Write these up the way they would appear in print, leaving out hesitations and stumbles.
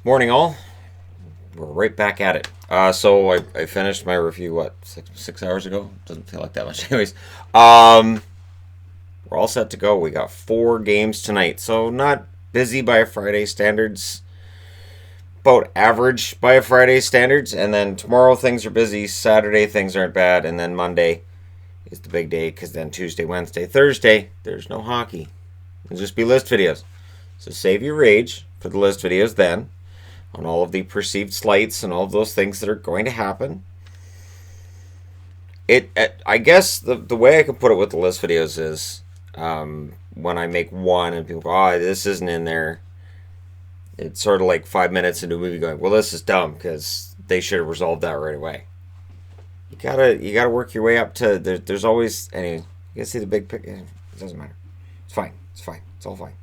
Morning, all. We're right back at it. So I finished my review, what, 6 hours ago? Doesn't feel like that much, anyways. Um, we're all set to go. We got 4 games tonight, so not busy by Friday standards, about average by Friday standards. And then tomorrow things are busy. Saturday things aren't bad, and then Monday is the big day because then Tuesday, Wednesday, Thursday there's no hockey. It'll just be list videos. So save your rage for the list videos then, on all of the perceived slights and all of those things that are going to happen. I guess the way I can put it with the list videos is when I make one and people go, oh, this isn't in there. It's sort of like 5 minutes into a movie going, well, this is dumb because they should have resolved that right away. You gotta work your way up to there's always anyway. You gotta see the big picture. It doesn't matter. It's fine. It's all fine.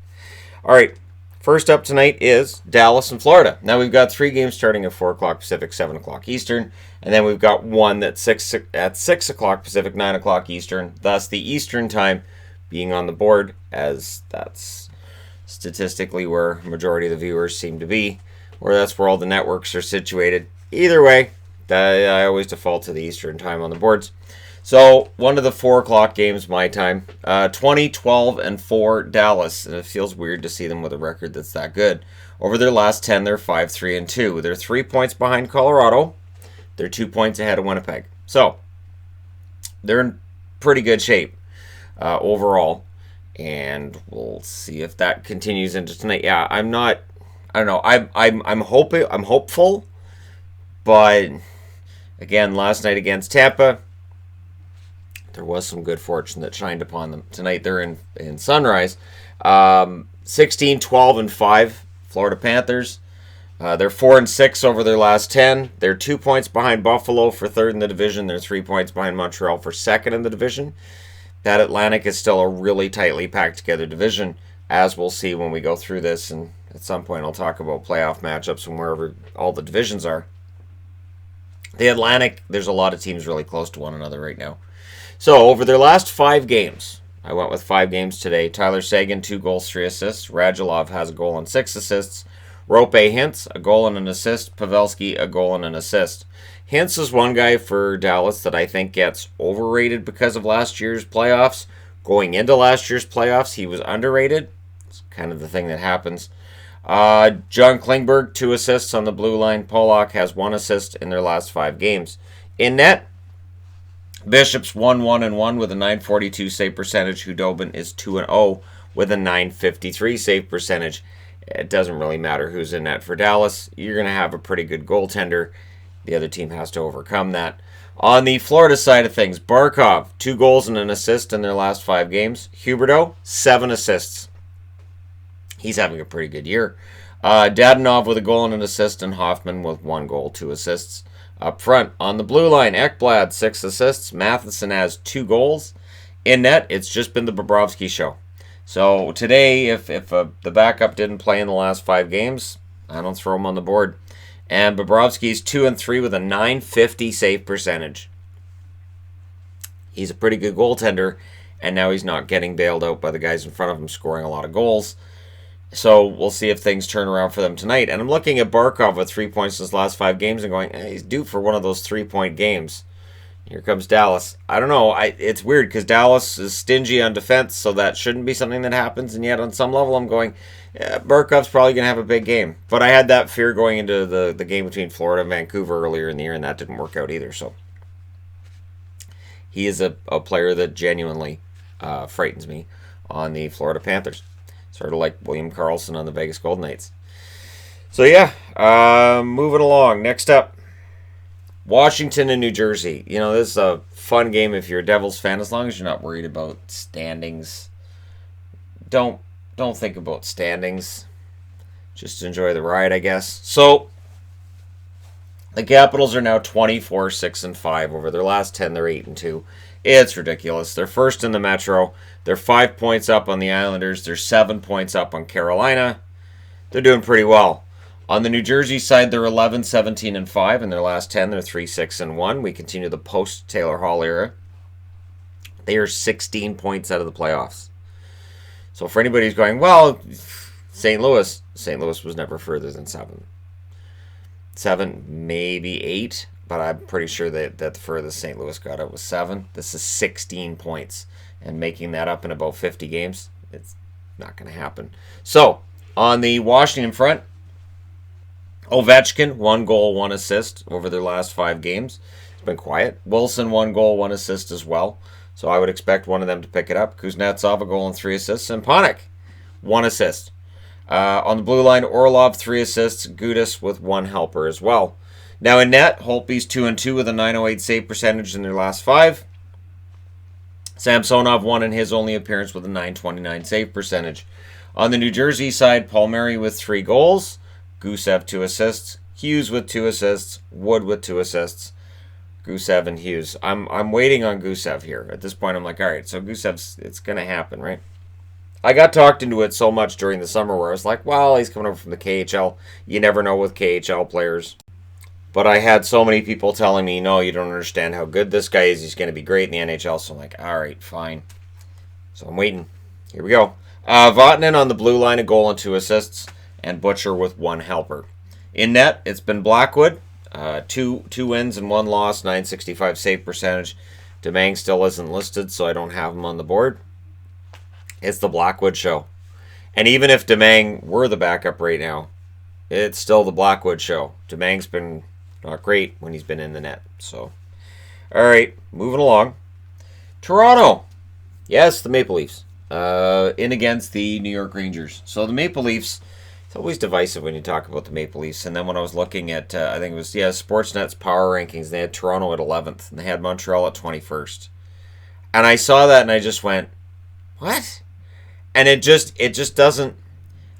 All right. First up tonight is Dallas and Florida. Now we've got 3 games starting at 4 o'clock Pacific, 7 o'clock Eastern, and then we've got one at 6 o'clock Pacific, 9 o'clock Eastern. Thus, the Eastern time being on the board, as that's statistically where majority of the viewers seem to be, or that's where all the networks are situated. Either way, I always default to the Eastern time on the boards. So, one of the 4 o'clock games, my time, 20, 12, and 4 Dallas. And it feels weird to see them with a record that's that good. Over their last 10, they're 5, 3, and 2. They're 3 points behind Colorado. They're 2 points ahead of Winnipeg. So, they're in pretty good shape overall. And we'll see if that continues into tonight. Yeah, I don't know. I'm hopeful. But, again, last night against Tampa, there was some good fortune that shined upon them. Tonight they're in Sunrise. 16, 12, and 5, Florida Panthers. They're 4 and 6 over their last 10. They're 2 points behind Buffalo for third in the division. They're 3 points behind Montreal for second in the division. That Atlantic is still a really tightly packed together division, as we'll see when we go through this. And at some point I'll talk about playoff matchups and wherever all the divisions are. The Atlantic, there's a lot of teams really close to one another right now. So, over their last 5 games, I went with 5 games today. Tyler Seguin, 2 goals, 3 assists. Radulov has a goal and 6 assists. Rope Hintz, a goal and an assist. Pavelski, a goal and an assist. Hintz is one guy for Dallas that I think gets overrated because of last year's playoffs. Going into last year's playoffs, he was underrated. It's kind of the thing that happens. John Klingberg, 2 assists on the blue line. Polak has 1 assist in their last 5 games. In net, Bishop's 1-1-1 with a .942 save percentage. Hudobin is 2-0 with a .953 save percentage. It doesn't really matter who's in net for Dallas. You're going to have a pretty good goaltender. The other team has to overcome that. On the Florida side of things, Barkov, 2 goals and an assist in their last 5 games. Huberdeau, 7 assists. He's having a pretty good year. Dadonov with a goal and an assist, and Hoffman with 1 goal, 2 assists. Up front, on the blue line, Ekblad, 6 assists. Matheson has 2 goals. In net, it's just been the Bobrovsky show. So today, if the backup didn't play in the last 5 games, I don't throw him on the board. And Bobrovsky's 2 and 3 with a .950 save percentage. He's a pretty good goaltender, and now he's not getting bailed out by the guys in front of him scoring a lot of goals. So we'll see if things turn around for them tonight. And I'm looking at Barkov with 3 points in his last 5 games and going, he's due for one of those 3-point games. Here comes Dallas. I don't know. It's weird because Dallas is stingy on defense, so that shouldn't be something that happens. And yet on some level I'm going, Barkov's probably going to have a big game. But I had that fear going into the game between Florida and Vancouver earlier in the year, and that didn't work out either. So he is a player that genuinely frightens me on the Florida Panthers. Sort of like William Karlsson on the Vegas Golden Knights. So yeah, moving along. Next up, Washington and New Jersey. You know, this is a fun game if you're a Devils fan, as long as you're not worried about standings. Don't think about standings. Just enjoy the ride, I guess. So, the Capitals are now 24, 6, and 5. Over their last 10, they're 8 and 2. It's ridiculous. They're first in the Metro. They're 5 points up on the Islanders. They're 7 points up on Carolina. They're doing pretty well. On the New Jersey side, they're 11, 17, and 5. In their last 10, they're 3, 6, and 1. We continue the post-Taylor Hall era. They are 16 points out of the playoffs. So for anybody who's going, well, St. Louis was never further than 7. 7, maybe 8, but I'm pretty sure that the furthest St. Louis got it was 7. This is 16 points, and making that up in about 50 games, it's not going to happen. So, on the Washington front, Ovechkin, 1 goal, 1 assist over their last 5 games. It's been quiet. Wilson, 1 goal, 1 assist as well. So I would expect one of them to pick it up. Kuznetsov, a goal and 3 assists. And Panik, 1 assist. On the blue line, Orlov, 3 assists. Gudas with 1 helper as well. Now in net, Holtby's 2-2 with a .908 save percentage in their last 5. Samsonov won in his only appearance with a .929 save percentage. On the New Jersey side, Palmieri with 3 goals. Gusev 2 assists. Hughes with 2 assists. Wood with 2 assists. Gusev and Hughes. I'm waiting on Gusev here. At this point, I'm like, all right, so Gusev's, it's going to happen, right? I got talked into it so much during the summer where I was like, well, he's coming over from the KHL. You never know with KHL players. But I had so many people telling me, no, you don't understand how good this guy is. He's going to be great in the NHL. So I'm like, all right, fine. So I'm waiting. Here we go. Vatanen on the blue line, a goal and 2 assists. And Butcher with 1 helper. In net, it's been Blackwood. 2 wins and 1 loss, .965 save percentage. Demang still isn't listed, so I don't have him on the board. It's the Blackwood show. And even if Demang were the backup right now, it's still the Blackwood show. Demang's been not great when he's been in the net. So, all right, moving along. Toronto. Yes, the Maple Leafs. In against the New York Rangers. So the Maple Leafs, it's always divisive when you talk about the Maple Leafs. And then when I was looking at, I think it was, Sportsnet's power rankings, they had Toronto at 11th, and they had Montreal at 21st. And I saw that, and I just went, what? And it just doesn't,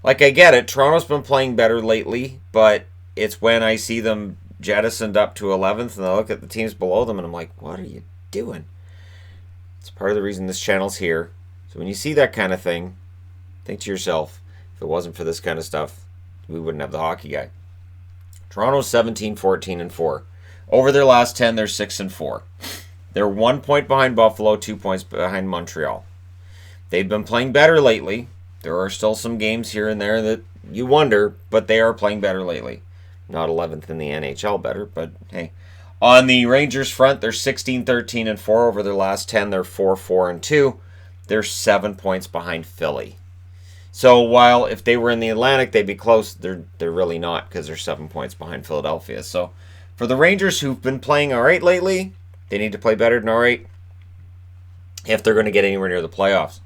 like, I get it. Toronto's been playing better lately, but it's when I see them jettisoned up to 11th, and I look at the teams below them, and I'm like, what are you doing? It's part of the reason this channel's here. So when you see that kind of thing, think to yourself, if it wasn't for this kind of stuff, we wouldn't have the hockey guy. Toronto's 17, 14, and 4. Over their last 10, they're 6 and 4. They're 1 point behind Buffalo, 2 points behind Montreal. They've been playing better lately. There are still some games here and there that you wonder, but they are playing better lately. Not 11th in the NHL better, but hey. On the Rangers front, they're 16, 13, and 4. Over their last 10, they're 4, 4, and 2. They're 7 points behind Philly. So while if they were in the Atlantic, they'd be close, they're really not because they're 7 points behind Philadelphia. So for the Rangers who've been playing all right lately, they need to play better than all right if they're going to get anywhere near the playoffs.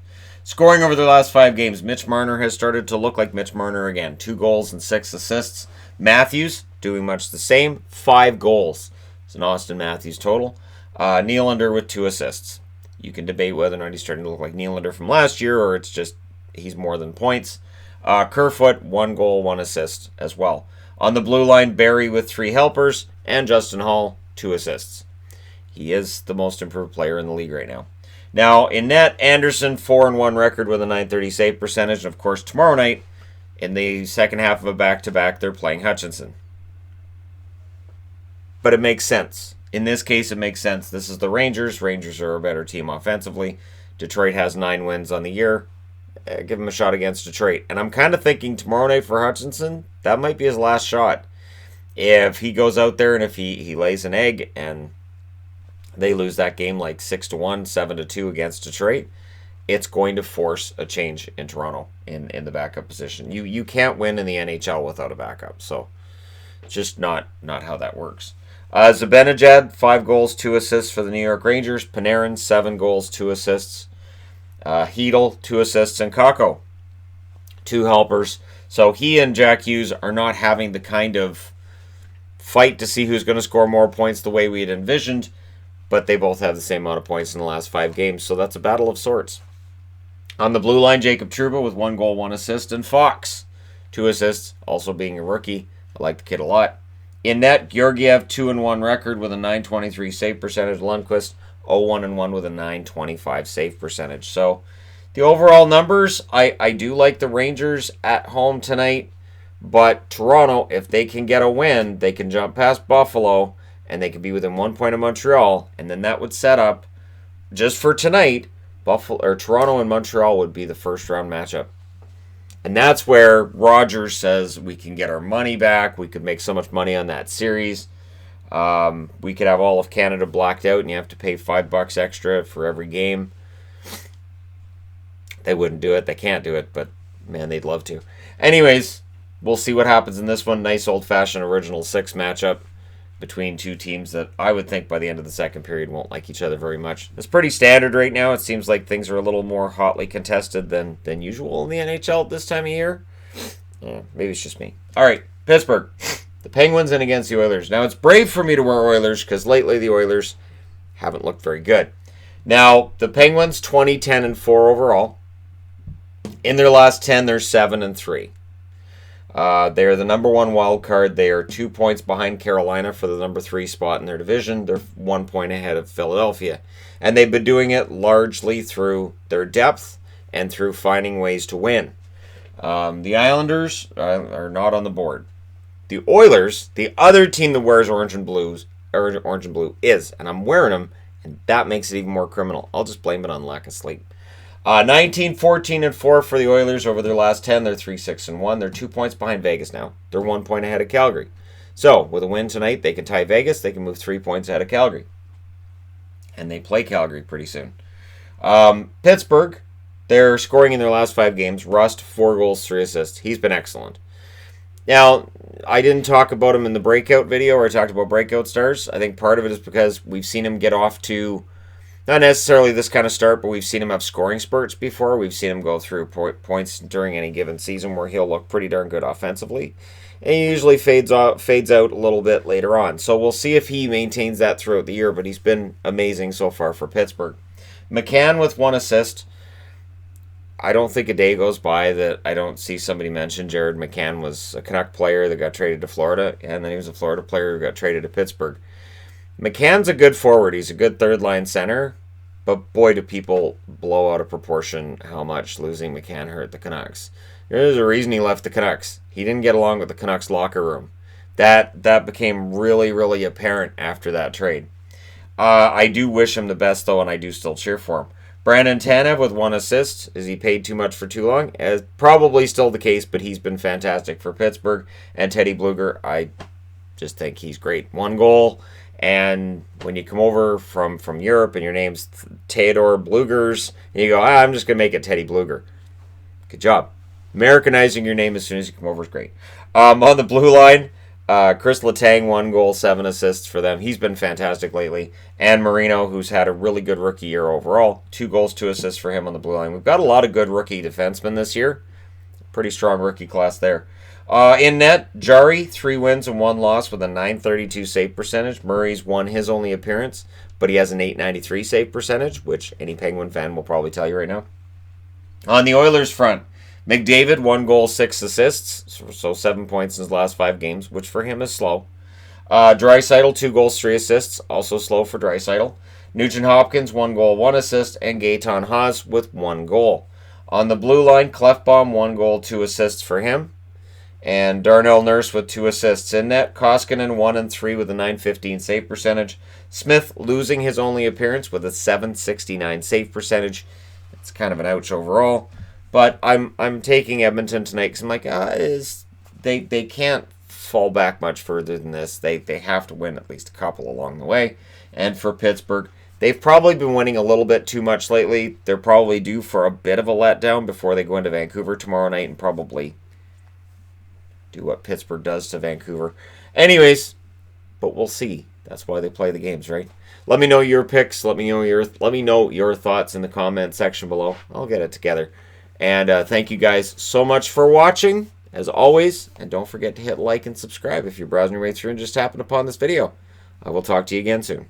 Scoring over their last 5 games, Mitch Marner has started to look like Mitch Marner again. 2 goals and 6 assists. Matthews doing much the same. 5 goals. It's an Austin Matthews total. Nylander with 2 assists. You can debate whether or not he's starting to look like Nylander from last year or it's just he's more than points. Kerfoot, 1 goal, 1 assist as well. On the blue line, Barry with 3 helpers and Justin Hall, 2 assists. He is the most improved player in the league right now. Now, in net, Anderson, 4-1 record with a .930 save percentage. And, of course, tomorrow night, in the second half of a back-to-back, they're playing Hutchinson. But it makes sense. In this case, it makes sense. This is the Rangers. Rangers are a better team offensively. Detroit has 9 wins on the year. Give him a shot against Detroit. And I'm kind of thinking tomorrow night for Hutchinson, that might be his last shot. If he goes out there and if he lays an egg and they lose that game like 6-1, 7-2 against Detroit, it's going to force a change in Toronto in the backup position. You can't win in the NHL without a backup. So it's just not how that works. Zibanejad, 5 goals, 2 assists for the New York Rangers. Panarin, 7 goals, 2 assists. Hedel, 2 assists. And Kakko, 2 helpers. So he and Jack Hughes are not having the kind of fight to see who's going to score more points the way we had envisioned. But they both have the same amount of points in the last 5 games. So that's a battle of sorts. On the blue line, Jacob Trouba with 1 goal, 1 assist. And Fox, 2 assists, also being a rookie. I like the kid a lot. In net, Georgiev, 2-1 record with a .923 save percentage. Lundqvist, 0-1-1 with a .925 save percentage. So the overall numbers, I do like the Rangers at home tonight. But Toronto, if they can get a win, they can jump past Buffalo and they can be within 1 point of Montreal. And then that would set up, just for tonight, Toronto and Montreal would be the first round matchup. And that's where Rogers says we can get our money back. We could make so much money on that series. We could have all of Canada blacked out and you have to pay $5 extra for every game. They wouldn't do it. They can't do it, but man, they'd love to. Anyways, we'll see what happens in this one. Nice old-fashioned original six matchup between two teams that I would think by the end of the second period won't like each other very much. It's pretty standard right now. It seems like things are a little more hotly contested than usual in the NHL at this time of year. Yeah, maybe it's just me. All right, Pittsburgh. The Penguins in against the Oilers. Now, it's brave for me to wear Oilers because lately the Oilers haven't looked very good. Now, the Penguins 20, 10, and 4 overall. In their last 10, they're 7 and 3. They are the number one wild card. They are 2 points behind Carolina for the number 3 spot in their division. They're 1 point ahead of Philadelphia. And they've been doing it largely through their depth and through finding ways to win. The Islanders are not on the board. The Oilers, the other team that wears orange and blue, is, and I'm wearing them, and that makes it even more criminal. I'll just blame it on lack of sleep. 19, 14, and 4 for the Oilers over their last 10. They're 3, 6, and 1. They're 2 points behind Vegas now. They're 1 point ahead of Calgary. So, with a win tonight, they can tie Vegas. They can move 3 points ahead of Calgary. And they play Calgary pretty soon. Pittsburgh, they're scoring in their last 5 games. Rust, 4 goals, 3 assists. He's been excellent. Now, I didn't talk about him in the breakout video where I talked about breakout stars. I think part of it is because we've seen him get off to, not necessarily this kind of start, but we've seen him have scoring spurts before. We've seen him go through points during any given season where he'll look pretty darn good offensively. And he usually fades out a little bit later on. So we'll see if he maintains that throughout the year, but he's been amazing so far for Pittsburgh. McCann with 1 assist. I don't think a day goes by that I don't see somebody mention Jared McCann was a Canuck player that got traded to Florida, and then he was a Florida player who got traded to Pittsburgh. McCann's a good forward. He's a good third-line center, but boy, do people blow out of proportion how much losing McCann hurt the Canucks. There's a reason he left the Canucks. He didn't get along with the Canucks locker room. That became really, really apparent after that trade. I do wish him the best, though, and I do still cheer for him. Brandon Tanev with 1 assist. Is he paid too much for too long? Probably still the case, but he's been fantastic for Pittsburgh. And Teddy Bluger, I just think he's great. 1 goal, and when you come over from Europe and your name's Theodore Blugers, and you go, I'm just going to make it Teddy Bluger. Good job. Americanizing your name as soon as you come over is great. On the blue line, Chris Letang, 1 goal, 7 assists for them. He's been fantastic lately. And Marino, who's had a really good rookie year overall. 2 goals, 2 assists for him on the blue line. We've got a lot of good rookie defensemen this year. Pretty strong rookie class there. In net, Jari, 3 wins and 1 loss with a .932 save percentage. Murray's won his only appearance, but he has an .893 save percentage, which any Penguin fan will probably tell you right now. On the Oilers front, McDavid, 1 goal, 6 assists, so 7 points in his last 5 games, which for him is slow. Draisaitl, 2 goals, 3 assists, also slow for Draisaitl. Nugent Hopkins, 1 goal, 1 assist, and Gaetan Haas with 1 goal. On the blue line, Clefbaum, 1 goal, 2 assists for him. And Darnell Nurse with 2 assists in net. Koskinen, 1 and 3 with a .915 save percentage. Smith losing his only appearance with a .769 save percentage. It's kind of an ouch overall. But I'm taking Edmonton tonight because I'm like, they can't fall back much further than this. They have to win at least a couple along the way. And for Pittsburgh, they've probably been winning a little bit too much lately. They're probably due for a bit of a letdown before they go into Vancouver tomorrow night and probably do what Pittsburgh does to Vancouver. Anyways, but we'll see. That's why they play the games, right? Let me know your picks. Let me know your thoughts in the comment section below. I'll get it together. And thank you guys so much for watching, as always. And don't forget to hit like and subscribe if you're browsing your way through and just happened upon this video. I will talk to you again soon.